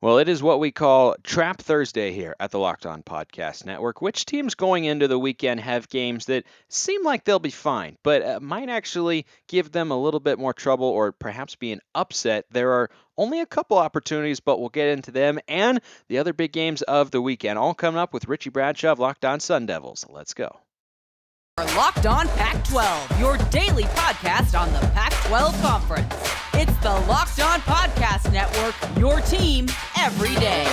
Well, it is what we call Trap Thursday here at the Locked On Podcast Network. Which teams going into the weekend have games that seem like they'll be fine, but might actually give them a little bit more trouble or perhaps be an upset? There are only a couple opportunities, but we'll get into them and the other big games of the weekend. All coming up with Richie Bradshaw of Locked On Sun Devils. Let's go. Locked On Pac-12, your daily podcast on the Pac-12 Conference. It's the Locked On Podcast Network, your team every day.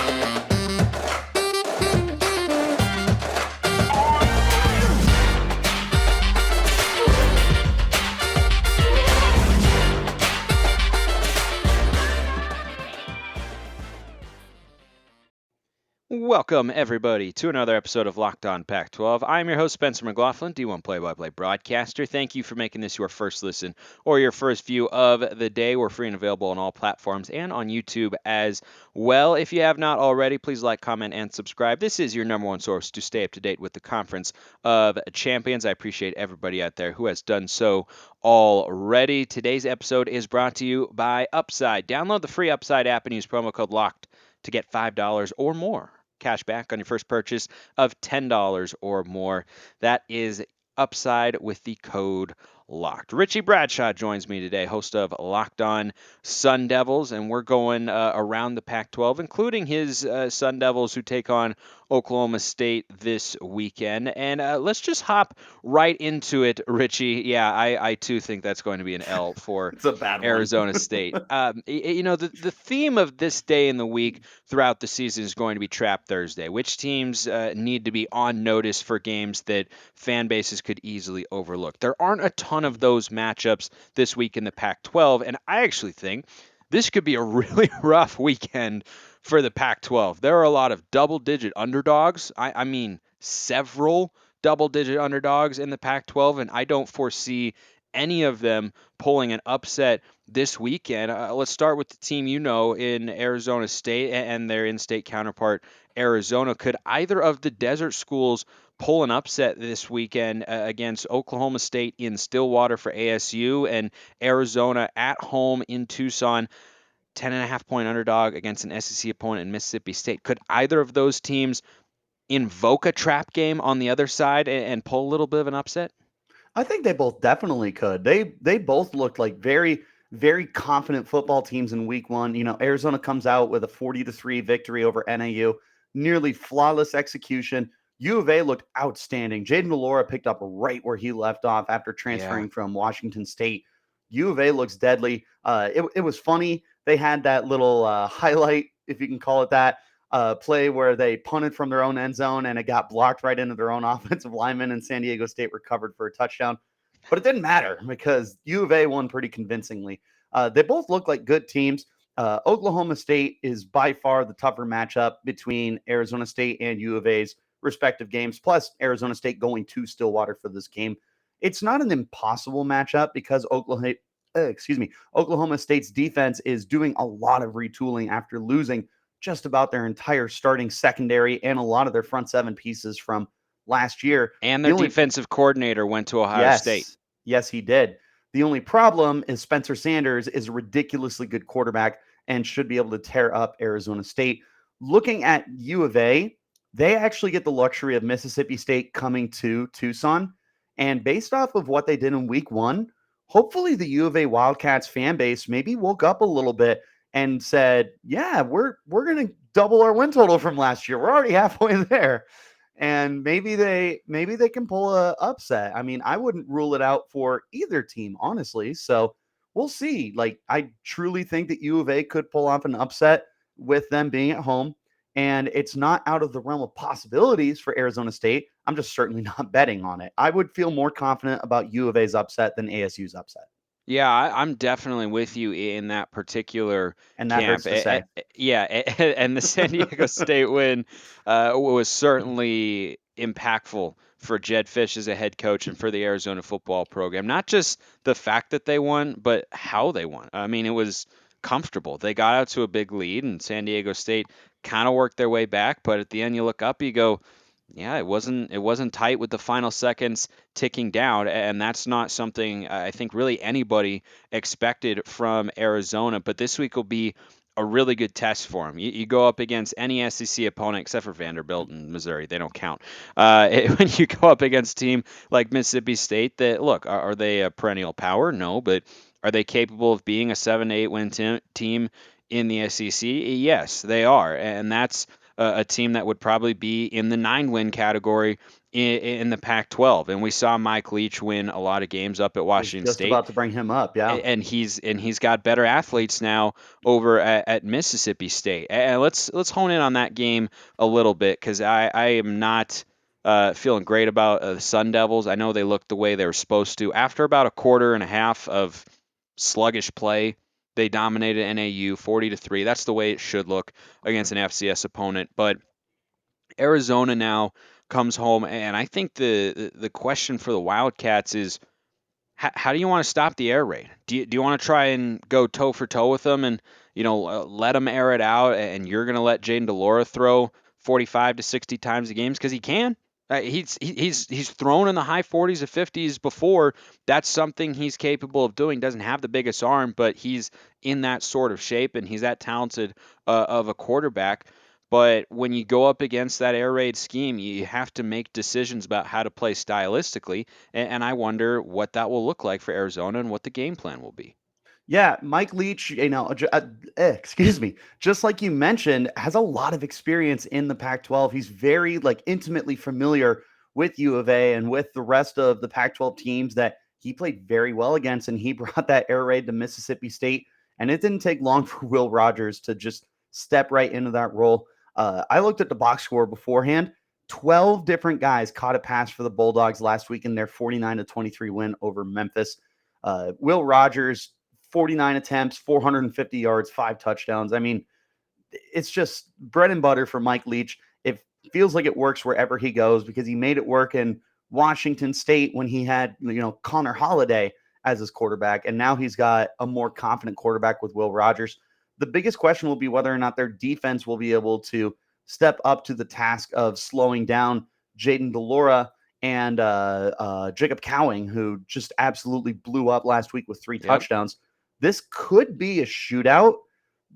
Welcome, everybody, to another episode of Locked On Pac-12. I'm your host, Spencer McLaughlin, D1 play-by-play broadcaster. Thank you for making this your first listen or your first view of the day. We're free and available on all platforms and on YouTube as well. If you have not already, please like, comment, and subscribe. This is your number one source to stay up to date with the Conference of Champions. I appreciate everybody out there who has done so already. Today's episode is brought to you by Upside. Download the free Upside app and use promo code LOCKED to get $5 or more cash back on your first purchase of $10 or more. That is Upside with the code LOCKED. Richie Bradshaw joins me today, host of Locked On Sun Devils, and we're going around the Pac-12, including his Sun Devils who take on Oklahoma State this weekend. And let's just hop right into it, Richie. Yeah, I too think that's going to be an L for It's a bad Arizona State. The theme of this day in the week throughout the season is going to be Trap Thursday. Which teams need to be on notice for games that fan bases could easily overlook? There aren't a ton of those matchups this week in the Pac-12, and I actually think this could be a really rough weekend for the Pac-12. There are a lot of double-digit underdogs. I mean, several double-digit underdogs in the Pac-12, and I don't foresee any of them pulling an upset this weekend. Let's start with the team in Arizona State and their in-state counterpart, Arizona. Could either of the desert schools pull an upset this weekend against Oklahoma State in Stillwater for ASU and Arizona at home in Tucson, 10.5-point underdog against an SEC opponent in Mississippi State? Could either of those teams invoke a trap game on the other side and pull a little bit of an upset? I think they both definitely could. They both looked like very, very confident football teams in week one. Arizona comes out with a 40-3 victory over NAU, nearly flawless execution. U of A looked outstanding. Jaden Delora picked up right where he left off after transferring from Washington State. U of A looks deadly. It was funny. They had that little highlight, if you can call it that, play where they punted from their own end zone and it got blocked right into their own offensive lineman, and San Diego State recovered for a touchdown. But it didn't matter because U of A won pretty convincingly. They both look like good teams. Oklahoma State is by far the tougher matchup between Arizona State and U of A's respective games, plus Arizona State going to Stillwater for this game. It's not an impossible matchup because Oklahoma State's defense is doing a lot of retooling after losing just about their entire starting secondary and a lot of their front seven pieces from last year. And their defensive coordinator went to Ohio State. Yes, he did. The only problem is Spencer Sanders is a ridiculously good quarterback and should be able to tear up Arizona State. Looking at U of A, they actually get the luxury of Mississippi State coming to Tucson. And based off of what they did in week one, hopefully the U of A Wildcats fan base maybe woke up a little bit and said, yeah, we're going to double our win total from last year. We're already halfway there. And maybe they can pull a upset. I mean, I wouldn't rule it out for either team, honestly. So we'll see. Like, I truly think that U of A could pull off an upset with them being at home. And it's not out of the realm of possibilities for Arizona State. I'm just certainly not betting on it. I would feel more confident about U of A's upset than ASU's upset. Yeah, I'm definitely with you in that particular And that camp. hurts to say. And the San Diego State win was certainly impactful for Jed Fish as a head coach and for the Arizona football program. Not just the fact that they won, but how they won. I mean, it was comfortable. They got out to a big lead, and San Diego State kind of worked their way back. But at the end, you look up, you go, yeah, it wasn't tight with the final seconds ticking down, and that's not something I think really anybody expected from Arizona. But this week will be a really good test for him. You go up against any SEC opponent except for Vanderbilt and Missouri; they don't count. When you go up against a team like Mississippi State, that look, are they a perennial power? No, but are they capable of being a 7 to 8 win team in the SEC? Yes, they are, and that's a team that would probably be in the 9 win category in the Pac-12. And we saw Mike Leach win a lot of games up at Was Washington just State, about to bring him up. Yeah. and he's got better athletes now over at Mississippi State. And let's hone in on that game a little bit, because I am not feeling great about the Sun Devils. I know they looked the way they were supposed to. After about a quarter and a half of sluggish play, they dominated NAU 40-3. That's the way it should look against an FCS opponent. But Arizona now comes home, and I think the question for the Wildcats is, how do you want to stop the air raid? Do you want to try and go toe for toe with them and let them air it out, and you're going to let Jaden Delora throw 45 to 60 times a game because he can? He's thrown in the high 40s or 50s before. That's something he's capable of doing. Doesn't have the biggest arm, but he's in that sort of shape, and he's that talented of a quarterback. But when you go up against that air raid scheme, you have to make decisions about how to play stylistically, and I wonder what that will look like for Arizona and what the game plan will be. Yeah, Mike Leach, excuse me, just like you mentioned, has a lot of experience in the Pac-12. He's very intimately familiar with U of A and with the rest of the Pac-12 teams that he played very well against, and he brought that air raid to Mississippi State. And it didn't take long for Will Rogers to just step right into that role. I looked at the box score beforehand. 12 different guys caught a pass for the Bulldogs last week in their 49-23 win over Memphis. Will Rogers, 49 attempts, 450 yards, 5 touchdowns. I mean, it's just bread and butter for Mike Leach. It feels like it works wherever he goes because he made it work in Washington State when he had, Connor Holiday as his quarterback. And now he's got a more confident quarterback with Will Rogers. The biggest question will be whether or not their defense will be able to step up to the task of slowing down Jaden Delora and Jacob Cowing, who just absolutely blew up last week with 3 touchdowns. This could be a shootout,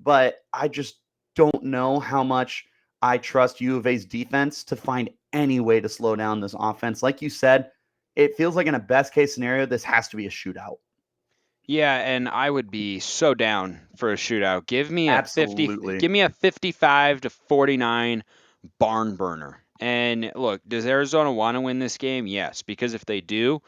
but I just don't know how much I trust U of A's defense to find any way to slow down this offense. Like you said, it feels like in a best case scenario, this has to be a shootout. Yeah, and I would be so down for a shootout. Absolutely. Give me a 55-49 barn burner. And look, does Arizona want to win this game? Yes, because if they do,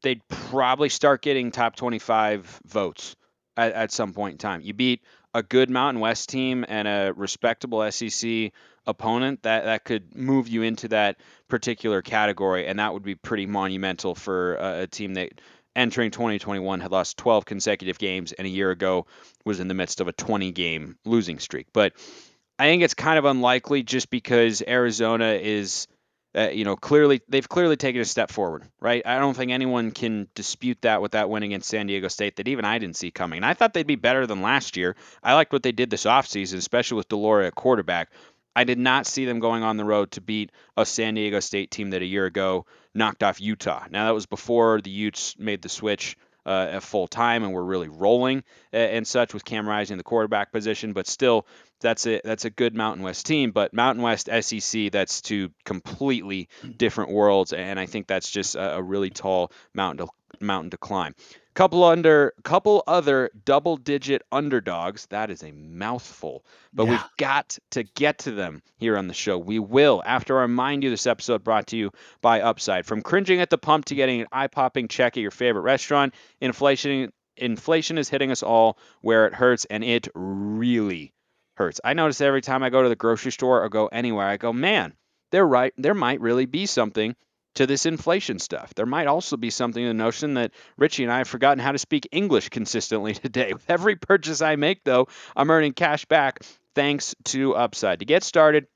they'd probably start getting top 25 votes at some point in time. You beat a good Mountain West team and a respectable SEC opponent, that could move you into that particular category, and that would be pretty monumental for a team that entering 2021 had lost 12 consecutive games and a year ago was in the midst of a 20-game losing streak. But I think it's kind of unlikely just because Arizona is, they've clearly taken a step forward, right? I don't think anyone can dispute that with that win against San Diego State that even I didn't see coming. And I thought they'd be better than last year. I liked what they did this offseason, especially with Delora at quarterback. I did not see them going on the road to beat a San Diego State team that a year ago knocked off Utah. Now, that was before the Utes made the switch at full time and were really rolling and such with Cam Rising in the quarterback position, but still, that's a good Mountain West team. But Mountain West SEC, that's two completely different worlds, and I think that's just a really tall mountain to climb. Couple other double-digit underdogs. That is a mouthful, but Yeah. we've got to get to them here on the show. We will, after I remind you this episode brought to you by Upside. From cringing at the pump to getting an eye-popping check at your favorite restaurant, inflation is hitting us all where it hurts, and it really hurts. I notice every time I go to the grocery store or go anywhere, I go, man, they're right. There might really be something to this inflation stuff. There might also be something to the notion that Richie and I have forgotten how to speak English consistently today. With every purchase I make, though, I'm earning cash back thanks to Upside. To get started,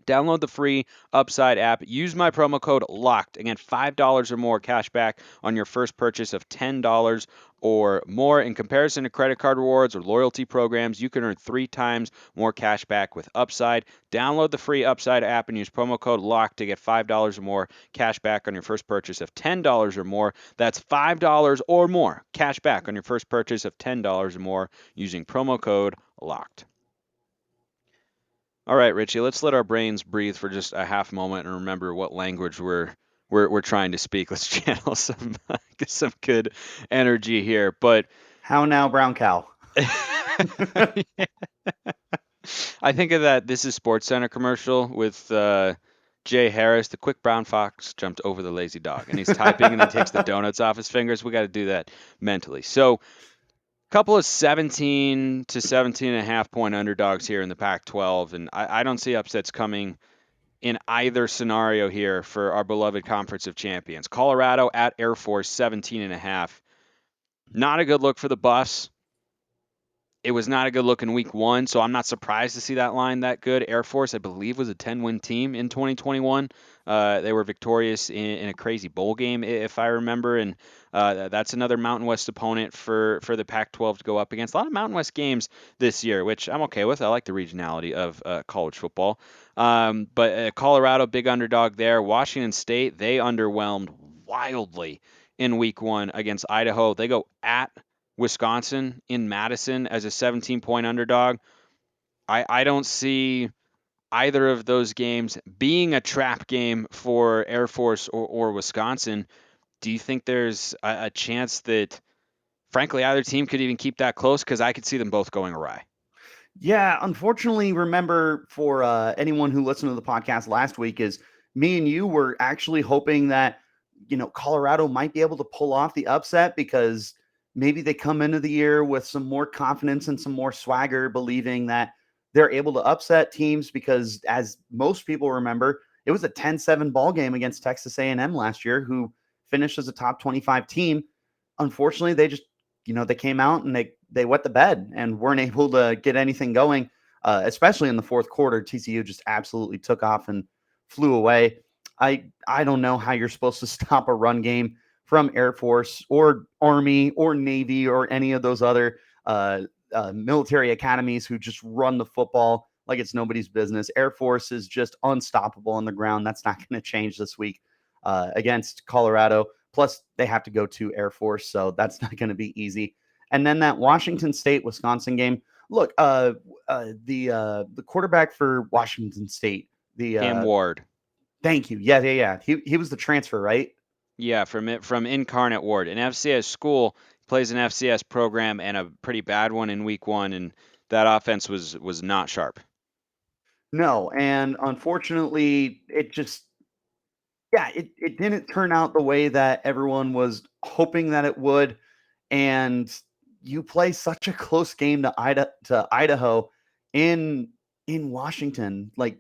download the free Upside app. Use my promo code LOCKED. Again, $5 or more cash back on your first purchase of $10 or more. In comparison to credit card rewards or loyalty programs, you can earn 3 times more cash back with Upside. Download the free Upside app and use promo code LOCKED to get $5 or more cash back on your first purchase of $10 or more. That's $5 or more cash back on your first purchase of $10 or more using promo code locked. All right, Richie, let's let our brains breathe for just a half moment and remember what language we're trying to speak. Let's channel some get some good energy here. But How now, brown cow? I think of that This Is Sports Center commercial with Jay Harris. The quick brown fox jumped over the lazy dog, and he's typing and then takes the donuts off his fingers. We got to do that mentally. So, couple of 17 to 17 and a half point underdogs here in the Pac-12, and I don't see upsets coming in either scenario here for our beloved Conference of Champions. Colorado at Air Force, 17 and a half. Not a good look for the Buffs. It was not a good look in week one, so I'm not surprised to see that line that good. Air Force, I believe, was a 10-win team in 2021. They were victorious in a crazy bowl game, if I remember, and that's another Mountain West opponent for the Pac-12 to go up against. A lot of Mountain West games this year, which I'm okay with. I like the regionality of college football. But Colorado, big underdog there. Washington State, they underwhelmed wildly in week one against Idaho. They go at Wisconsin in Madison as a 17-point underdog. I don't see either of those games being a trap game for Air Force or Wisconsin. Do you think there's a chance that, frankly, either team could even keep that close? Because I could see them both going awry. Yeah, unfortunately, remember for anyone who listened to the podcast last week, is me and you were actually hoping that Colorado might be able to pull off the upset because maybe they come into the year with some more confidence and some more swagger, believing that they're able to upset teams. Because as most people remember, it was a 10-7 ball game against Texas A&M last year, who finished as a top 25 team. Unfortunately, they just they came out and they wet the bed and weren't able to get anything going, especially in the fourth quarter. TCU just absolutely took off and flew away. I don't know how you're supposed to stop a run game from Air Force or Army or Navy or any of those other military academies who just run the football like it's nobody's business. Air Force is just unstoppable on the ground. That's not going to change this week against Colorado. Plus, they have to go to Air Force, so that's not going to be easy. And then that Washington State Wisconsin game. Look, the quarterback for Washington State, Cam Ward. thank you. Yeah. He was the transfer, right? Yeah, from Incarnate Ward, an FCS school, plays an FCS program and a pretty bad one in week one, and that offense was not sharp. No, and unfortunately, it just it didn't turn out the way that everyone was hoping that it would. And you play such a close game to Idaho in Washington. Like,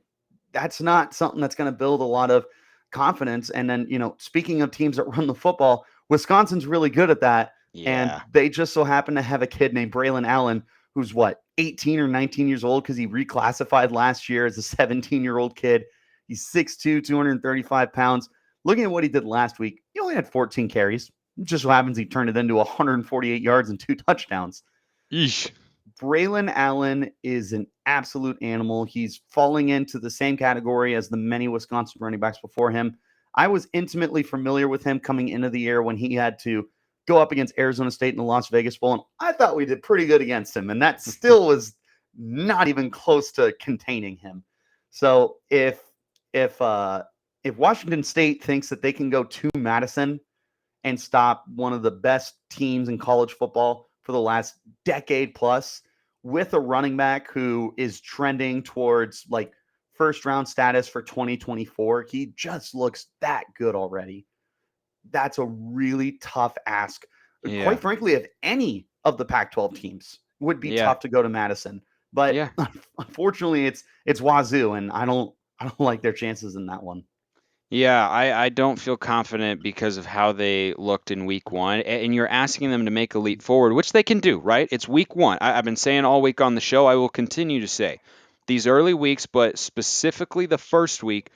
that's not something that's going to build a lot of confidence. And then, speaking of teams that run the football, Wisconsin's really good at that. And Yeah. they just so happen to have a kid named Braylon Allen, who's 18 or 19 years old, because he reclassified last year as a 17-year-old kid. He's 6'2, 235 pounds. Looking at what he did last week, he only had 14 carries. It just so happens he turned it into 148 yards and 2 touchdowns. Yeesh. Braylon Allen is an absolute animal. He's falling into the same category as the many Wisconsin running backs before him. I was intimately familiar with him coming into the year when he had to go up against Arizona State in the Las Vegas Bowl, and I thought we did pretty good against him, and that still was not even close to containing him. So if Washington State thinks that they can go to Madison and stop one of the best teams in college football for the last decade plus with a running back who is trending towards like first round status for 2024, he just looks that good already. That's a really tough ask. Yeah. Quite frankly, if any of the Pac-12 teams would be Yeah. tough to go to Madison, but Yeah. unfortunately, it's Wazoo, and I don't like their chances in that one. Yeah, I don't feel confident because of how they looked in week one. And you're asking them to make a leap forward, which they can do, right? It's week one. I've been saying all week on the show, I will continue to say these early weeks, but specifically the first week,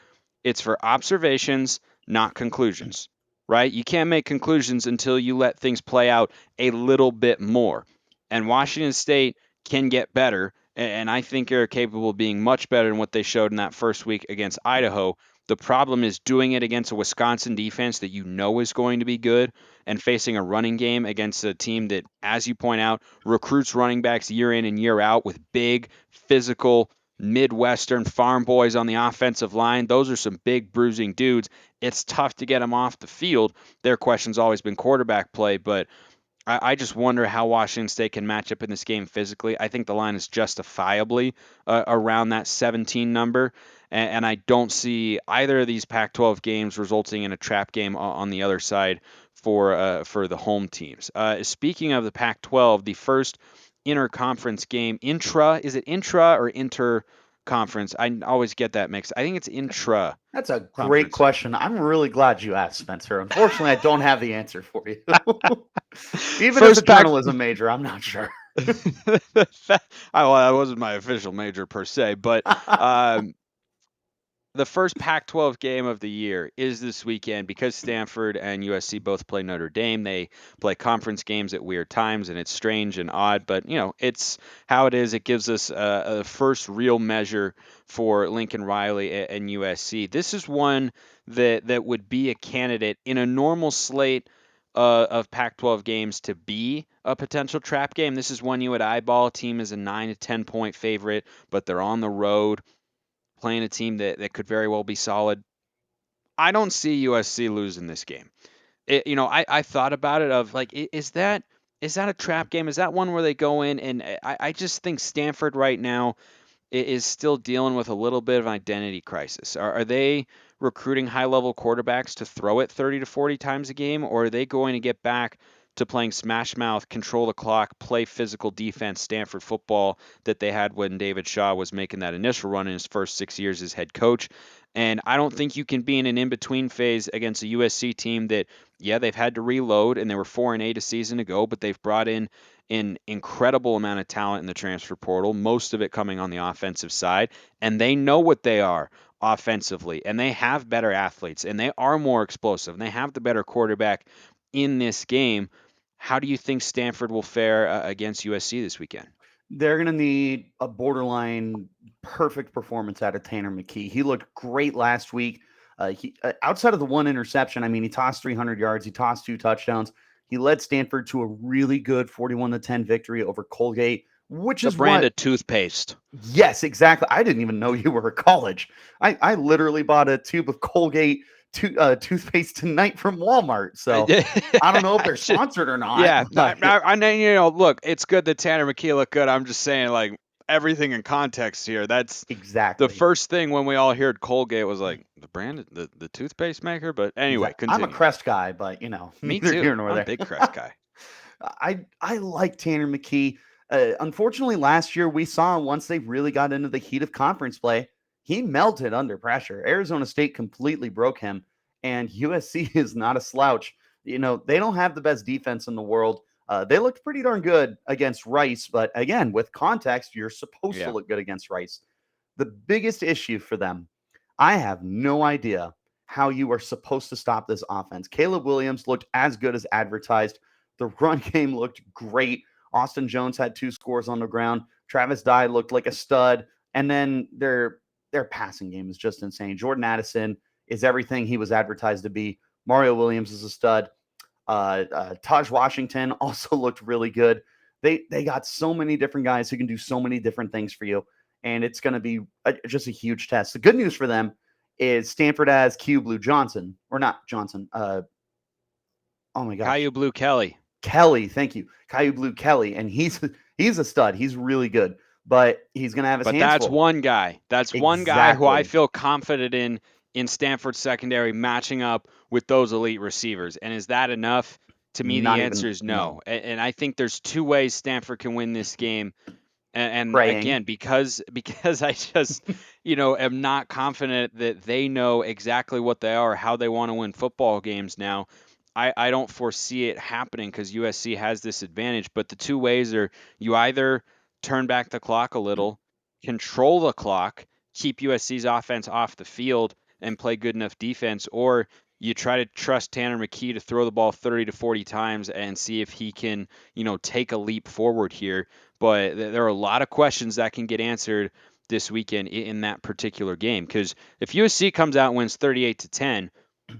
it's for observations, not conclusions, right? You can't make conclusions until you let things play out a little bit more. And Washington State can get better. And I think they're capable of being much better than what they showed in that first week against Idaho. The problem is doing it against a Wisconsin defense that you know is going to be good and facing a running game against a team that, as you point out, recruits running backs year in and year out with big, physical, Midwestern farm boys on the offensive line. Those are some big, bruising dudes. It's tough to get them off the field. Their question's always been quarterback play, but I just wonder how Washington State can match up in this game physically. I think the line is justifiably around that 17 number, and I don't see either of these Pac-12 games resulting in a trap game on the other side for the home teams. Speaking of the Pac-12, the first interconference game, is it intra or inter conference? I always get that mixed. I think it's intra That's a great conference. question. I'm really glad you asked, Spencer. Unfortunately, I don't have the answer for you. Even as a First Pac journalism major, I'm not sure. well, that wasn't my official major per se, but um, the first Pac-12 game of the year is this weekend because Stanford and USC both play Notre Dame. They play conference games at weird times, and it's strange and odd, but it's how it is. It gives us a first real measure for Lincoln Riley and USC. This is one that would be a candidate in a normal slate of Pac-12 games to be a potential trap game. This is one you would eyeball. A team is a 9 to 10 point favorite, but they're on the road playing a team that could very well be solid. I don't see USC losing this game. I thought about it of like, is that a trap game? Is that one where they go in and I just think Stanford right now is still dealing with a little bit of an identity crisis. Are they recruiting high level quarterbacks to throw it 30 to 40 times a game, or are they going to get back to playing smash mouth, control the clock, play physical defense, Stanford football that they had when David Shaw was making that initial run in his first 6 years as head coach? And I don't think you can be in an in between phase against a USC team that, yeah, they've had to reload and they were 4-8 a season ago, but they've brought in an incredible amount of talent in the transfer portal, most of it coming on the offensive side, and they know what they are offensively, and they have better athletes, and they are more explosive, and they have the better quarterback in this game. How do you think Stanford will fare against USC this weekend? They're going to need a borderline perfect performance out of Tanner McKee. He looked great last week. Outside of the one interception, I mean, he tossed 300 yards, he tossed 2 touchdowns. He led Stanford to a really good 41-10 victory over Colgate, which The is brand what. of toothpaste. Yes, exactly. I didn't even know you were at college. I literally bought a tube of Colgate toothpaste tonight from Walmart. So I don't know if I they're should, sponsored or not. yeah, But I know, look, it's good that Tanner McKee looked good. I'm just saying, like, everything in context here. That's the exactly. first thing when we all heard Colgate was like the brand, the toothpaste maker. But anyway, I'm a continue. Crest guy, but Me neither too. here nor I'm a there. big Crest guy. I like Tanner McKee. Unfortunately, last year we saw once they really got into the heat of conference play, he melted under pressure. Arizona State completely broke him, and USC is not a slouch. They don't have the best defense in the world. They looked pretty darn good against Rice, but again, with context, you're supposed to Yeah. look good against Rice. The biggest issue for them, I have no idea how you are supposed to stop this offense. Caleb Williams looked as good as advertised. The run game looked great. Austin Jones had 2 scores on the ground. Travis Dye looked like a stud. And then their passing game is just insane. Jordan Addison is everything he was advertised to be. Mario Williams is a stud. Taj Washington also looked really good. They got so many different guys who can do so many different things for you, and it's going to be just a huge test. The good news for them is Stanford has Q Blue Johnson, or not Johnson. Oh my gosh, Caillou Blue Kelly. Kelly. Thank you, Caillou Blue Kelly, and he's a stud. He's really good, but he's going to have his But hands that's full. one guy. That's one guy who I Exactly. feel confident in Stanford secondary matching up with those elite receivers. And is that enough? To me, the Not answer even is no. no And I think there's two ways Stanford can win this game. And praying. again, because I just am not confident that they know exactly what they are, how they want to win football games now. I don't foresee it happening because USC has this advantage. But the two ways are you either turn back the clock a little, control the clock, keep USC's offense off the field, and play good enough defense, or you try to trust Tanner McKee to throw the ball 30 to 40 times and see if he can, take a leap forward here. But there are a lot of questions that can get answered this weekend in that particular game. Because if USC comes out and wins 38-10,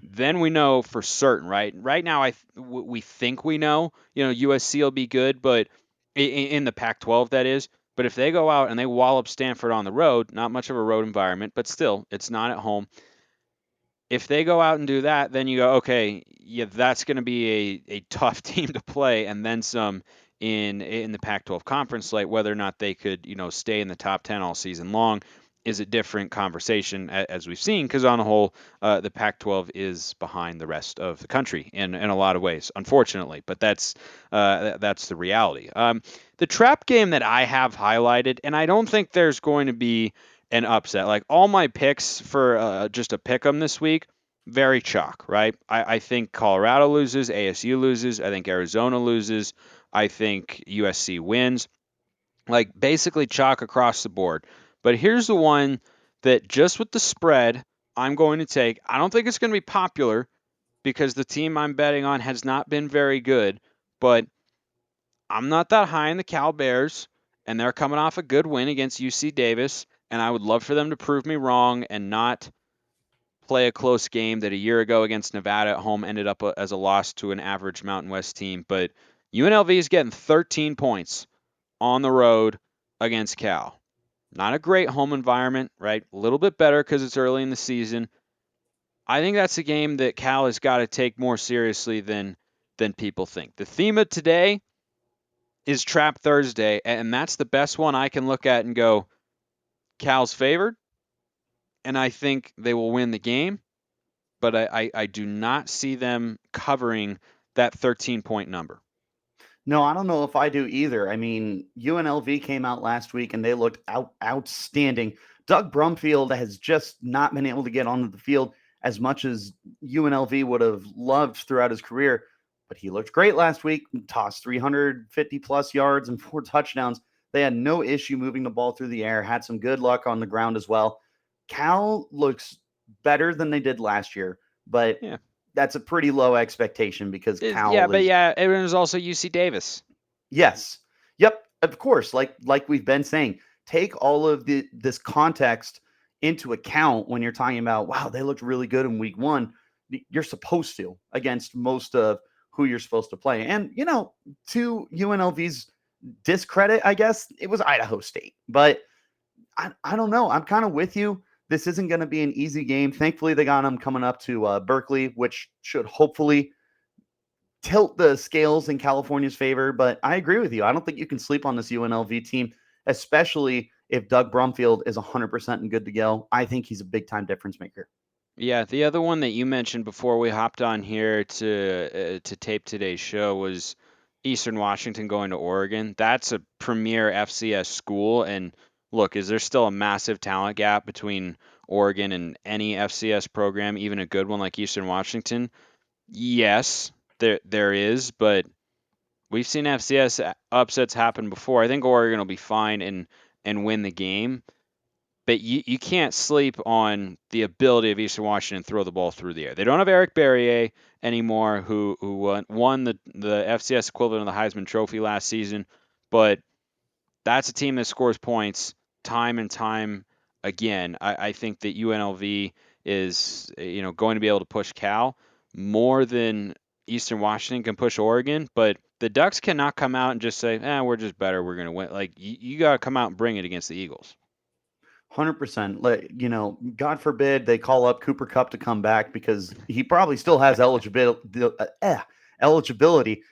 then we know for certain, right? Right now, we think we know. USC will be good, but in the Pac-12, that is. But if they go out and they wallop Stanford on the road, not much of a road environment, but still, it's not at home. If they go out and do that, then you go, okay, yeah, that's going to be a tough team to play, and then some in the Pac-12 conference slate. Whether or not they could, stay in the top 10 all season long is a different conversation, as we've seen, because on the whole, the Pac-12 is behind the rest of the country in a lot of ways, unfortunately. But that's the reality. The trap game that I have highlighted, and I don't think there's going to be an upset. Like all my picks for just a pick 'em this week, very chalk, right? I think Colorado loses, ASU loses, I think Arizona loses, I think USC wins. Like basically chalk across the board. But here's the one that just with the spread, I'm going to take. I don't think it's going to be popular because the team I'm betting on has not been very good, but I'm not that high in the Cal Bears, and they're coming off a good win against UC Davis, and I would love for them to prove me wrong and not play a close game that a year ago against Nevada at home ended up as a loss to an average Mountain West team. But UNLV is getting 13 points on the road against Cal. Not a great home environment, right? A little bit better because it's early in the season. I think that's a game that Cal has got to take more seriously than people think. The theme of today is Trap Thursday, and that's the best one I can look at and go, Cal's favored, and I think they will win the game, but I do not see them covering that 13-point number. No, I don't know if I do either. I mean, UNLV came out last week and they looked outstanding. Doug Brumfield has just not been able to get onto the field as much as UNLV would have loved throughout his career, but he looked great last week, tossed 350 plus yards and 4 touchdowns. They had no issue moving the ball through the air, had some good luck on the ground as well. Cal looks better than they did last year, but Yeah. that's a pretty low expectation because Cal Yeah, is. but yeah, it was also UC Davis. Yes. Yep. Of course. Like we've been saying, take all of this context into account when you're talking about, wow, they looked really good in week 1. You're supposed to against most of who you're supposed to play. And, to UNLV's discredit, I guess, it was Idaho State. But I don't know. I'm kind of with you. This isn't going to be an easy game. Thankfully, they got them coming up to Berkeley, which should hopefully tilt the scales in California's favor. But I agree with you. I don't think you can sleep on this UNLV team, especially if Doug Brumfield is 100% and good to go. I think he's a big-time difference maker. Yeah, the other one that you mentioned before we hopped on here to tape today's show was Eastern Washington going to Oregon. That's a premier FCS school, and look, is there still a massive talent gap between Oregon and any FCS program, even a good one like Eastern Washington? Yes, there is, but we've seen FCS upsets happen before. I think Oregon will be fine and win the game. But you can't sleep on the ability of Eastern Washington to throw the ball through the air. They don't have Eric Barriere anymore, who won the FCS equivalent of the Heisman Trophy last season. But that's a team that scores points time and time again. I think that UNLV is going to be able to push Cal more than Eastern Washington can push Oregon. But the Ducks cannot come out and just say, we're just better, we're going to win. Like, you got to come out and bring it against the Eagles. 100%. God forbid they call up Cooper Kupp to come back because he probably still has eligibility.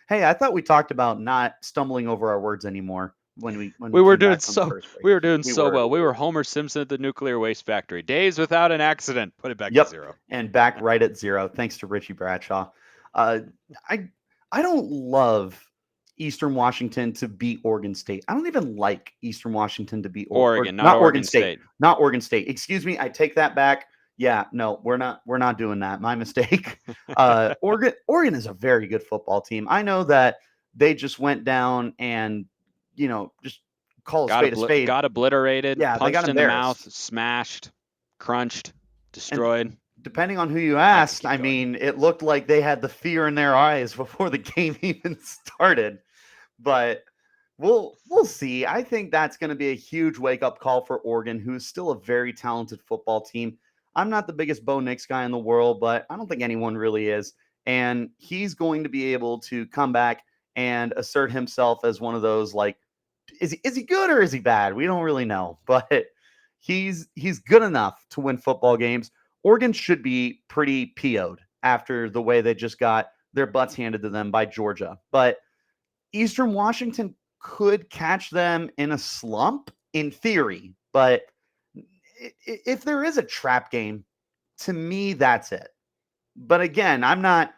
Hey, I thought we talked about not stumbling over our words anymore when we were came doing back from the first break. we were doing so well. We were Homer Simpson at the nuclear waste factory. Days without an accident. Put it back to 0. And back right at 0, thanks to Richie Bradshaw. I don't love Eastern Washington to beat Oregon State. I don't even like Eastern Washington to beat Oregon, not Oregon State. Not Oregon State. Excuse me, I take that back. Yeah, no, we're not doing that. My mistake. Oregon is a very good football team. I know that they just went down and just call a spade a spade. Got obliterated, yeah, punched in the mouth, smashed, crunched, destroyed. And depending on who you asked, I mean, it looked like they had the fear in their eyes before the game even started. But We'll see. I think that's going to be a huge wake up call for Oregon, who's still a very talented football team. I'm not the biggest Bo Nix guy in the world, but I don't think anyone really is. And he's going to be able to come back and assert himself as one of those like, is he good or is he bad? We don't really know, but he's good enough to win football games. Oregon should be pretty PO'd after the way they just got their butts handed to them by Georgia, but Eastern Washington could catch them in a slump in theory, but if there is a trap game, to me that's it. But again, I'm not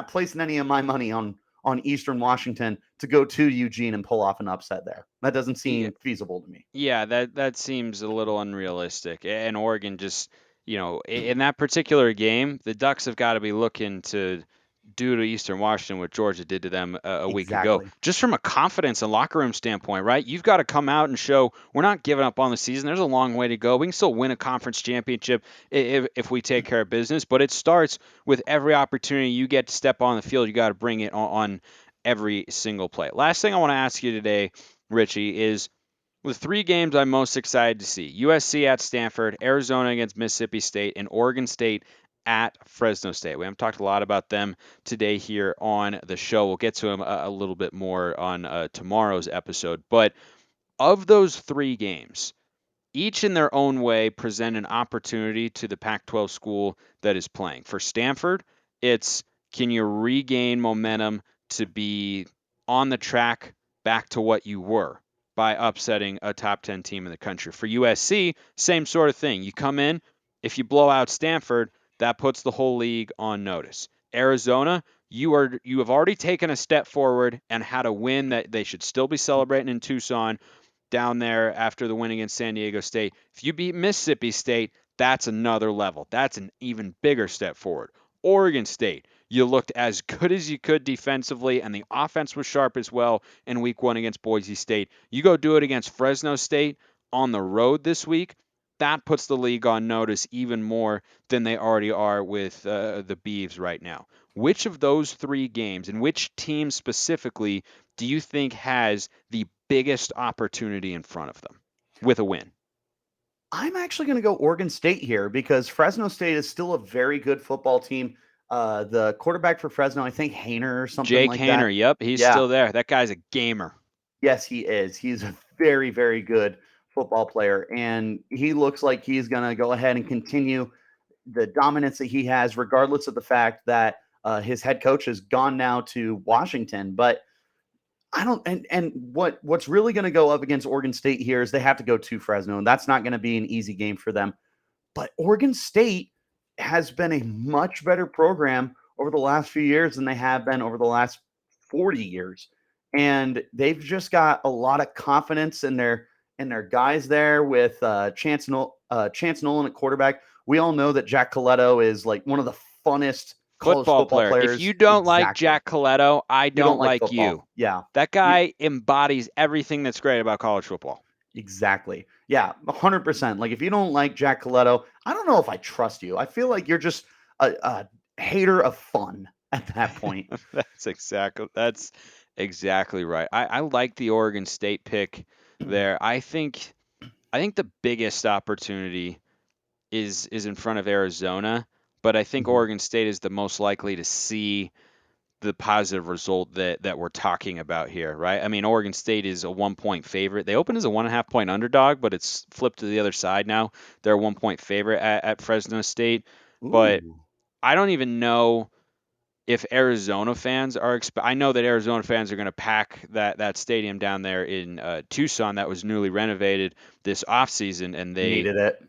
placing any of my money on Eastern Washington to go to Eugene and pull off an upset there. That doesn't Yeah, seem feasible to me. yeah, that seems a little unrealistic. And Oregon just, in that particular game, the Ducks have got to be looking to do to Eastern Washington what Georgia did to them a week ago. Exactly. Just from a confidence and locker room standpoint, right? You've got to come out and show we're not giving up on the season. There's a long way to go. We can still win a conference championship if we take care of business, but it starts with every opportunity you get to step on the field. You got to bring it on every single play. Last thing I want to ask you today, Richie, is the three games I'm most excited to see: USC at Stanford, Arizona against Mississippi State, and Oregon State at Fresno State. We haven't talked a lot about them today here on the show. We'll get to them a little bit more on tomorrow's episode. But of those three games, each in their own way present an opportunity to the Pac-12 school that is playing. For Stanford, it's can you regain momentum to be on the track back to what you were by upsetting a top 10 team in the country. For USC, same sort of thing. You come in, if you blow out Stanford, that puts the whole league on notice. Arizona, you have already taken a step forward and had a win that they should still be celebrating in Tucson down there after the win against San Diego State. If you beat Mississippi State, that's another level. That's an even bigger step forward. Oregon State, you looked as good as you could defensively, and the offense was sharp as well in week one against Boise State. You go do it against Fresno State on the road this week. That puts the league on notice even more than they already are with the Beavs right now. Which of those three games, and which team specifically, do you think has the biggest opportunity in front of them with a win? I'm actually going to go Oregon State here because Fresno State is still a very good football team. The quarterback for Fresno, I think Hayner or something Jake like that. Hayner, yep, he's Yeah, still there. That guy's a gamer. yes, he is. He's a very, very good football player, and he looks like he's going to go ahead and continue the dominance that he has, regardless of the fact that his head coach has gone now to Washington. But I don't, and what's really going to go up against Oregon State here is they have to go to Fresno, and that's not going to be an easy game for them. But Oregon State has been a much better program over the last few years than they have been over the last 40 years. And they've just got a lot of confidence in their guys there with Chance Nolan at quarterback. We all know that Jack Coletto is like one of the funnest college Football football player. If players. you don't like Exactly. Jack Coletto, I You don't don't like like football. you. Yeah. That You, guy embodies everything that's great about college football. exactly. Yeah, 100%. Like if you don't like Jack Coletto, I don't know if I trust you. I feel like you're just a hater of fun at that point. That's exactly right. I like the Oregon State pick there. I think the biggest opportunity is in front of Arizona, but I think Mhm. Oregon State is the most likely to see the positive result that we're talking about here, right? I mean, Oregon State is a 1 point favorite. They opened as a 1.5 point underdog, but it's flipped to the other side now. They're a 1 point favorite at Fresno State, but Ooh, I don't even know if Arizona fans are. I know that Arizona fans are going to pack that stadium down there in Tucson that was newly renovated this offseason, and needed it.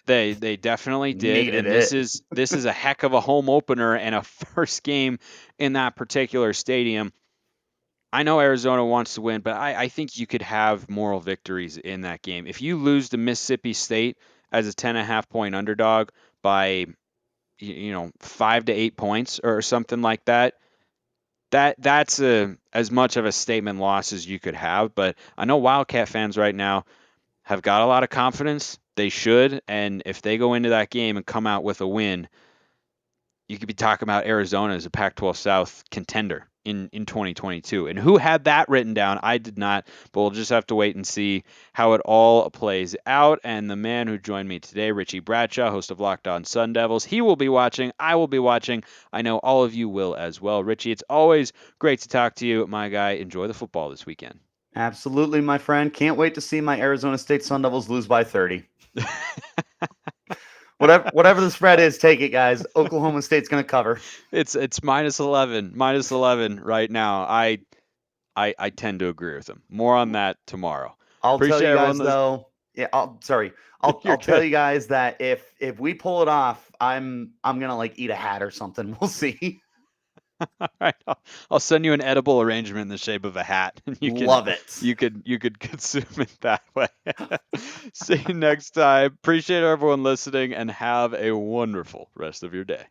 they definitely did, Needed and it. this is a heck of a home opener and a first game in that particular stadium. I know Arizona wants to win, but I think you could have moral victories in that game. If you lose to Mississippi State as a 10.5 point underdog by 5 to 8 points or something like that, that's as much of a statement loss as you could have. But I know Wildcat fans right now have got a lot of confidence. They should, and if they go into that game and come out with a win, you could be talking about Arizona as a Pac-12 South contender in 2022. And who had that written down? I did not, but we'll just have to wait and see how it all plays out. And the man who joined me today, Richie Bradshaw, host of Locked On Sun Devils, he will be watching. I will be watching. I know all of you will as well. Richie, it's always great to talk to you, my guy. Enjoy the football this weekend. Absolutely, my friend. Can't wait to see my Arizona State Sun Devils lose by 30. Whatever the spread is, take it, guys. Oklahoma State's going to cover. It's -11 right now. I tend to agree with him. More on that tomorrow. I'll tell you guys everyone though. Yeah, I'll You're tell good. you guys that if we pull it off, I'm gonna like eat a hat or something. We'll see. All right, I'll send you an edible arrangement in the shape of a hat, and Love it. you could consume it that way. See you next time. Appreciate everyone listening, and have a wonderful rest of your day.